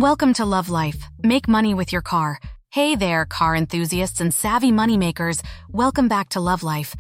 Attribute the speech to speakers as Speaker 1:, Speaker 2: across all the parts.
Speaker 1: Welcome to Love Life. Make money with your car. Hey there, car enthusiasts and savvy moneymakers. Welcome back to Love Life.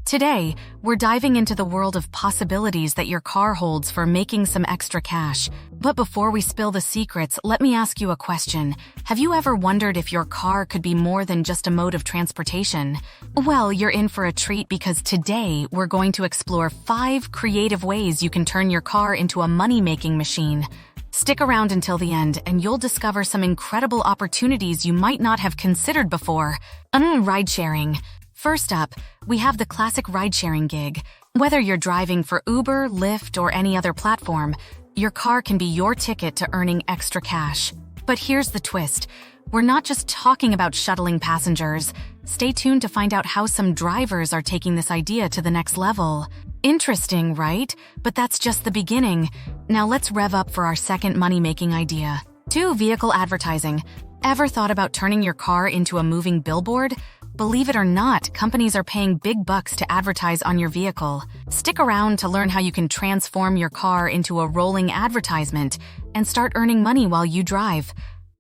Speaker 1: Today, we're diving into the world of possibilities that your car holds for making some extra cash. But before we spill the secrets, let me ask you a question. Have you ever wondered if your car could be more than just a mode of transportation? Well, you're in for a treat because today we're going to explore 5 creative ways you can turn your car into a money-making machine. Stick around until the end and you'll discover some incredible opportunities you might not have considered before. Ride-sharing. First up, we have the classic ride-sharing gig. Whether you're driving for Uber, Lyft, or any other platform, your car can be your ticket to earning extra cash. But here's the twist. We're not just talking about shuttling passengers. Stay tuned to find out how some drivers are taking this idea to the next level. Interesting, right? But that's just the beginning. Now let's rev up for our second money-making idea. 2. Vehicle advertising. Ever thought about turning your car into a moving billboard? Believe it or not, companies are paying big bucks to advertise on your vehicle. Stick around to learn how you can transform your car into a rolling advertisement and start earning money while you drive.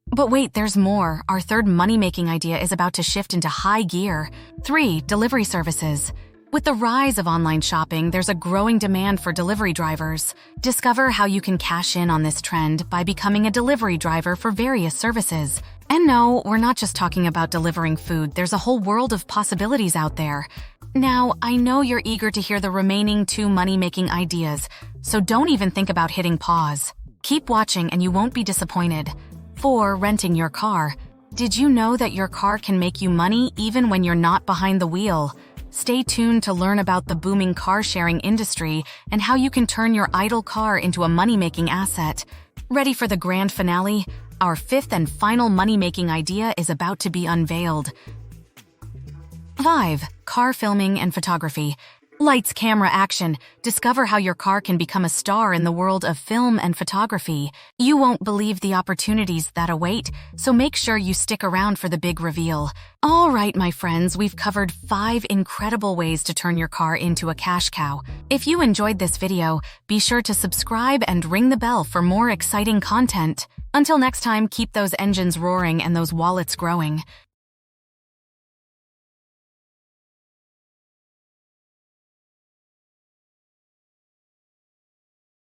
Speaker 1: But wait, there's more. Our third money-making idea is about to shift into high gear. 3. Delivery services. With the rise of online shopping, there's a growing demand for delivery drivers. Discover how you can cash in on this trend by becoming a delivery driver for various services. And no, we're not just talking about delivering food. There's a whole world of possibilities out there. Now, I know you're eager to hear the remaining 2 money-making ideas, so don't even think about hitting pause. Keep watching and you won't be disappointed. 4. Renting your car. Did you know that your car can make you money even when you're not behind the wheel? Stay tuned to learn about the booming car-sharing industry and how you can turn your idle car into a money-making asset. Ready for the grand finale? Our 5th and final money-making idea is about to be unveiled. 5. Car filming and photography. Lights, camera, action. Discover how your car can become a star in the world of film and photography. You won't believe the opportunities that await, so make sure you stick around for the big reveal. All right, my friends, we've covered 5 incredible ways to turn your car into a cash cow. If you enjoyed this video, be sure to subscribe and ring the bell for more exciting content. Until next time, keep those engines roaring and those wallets growing.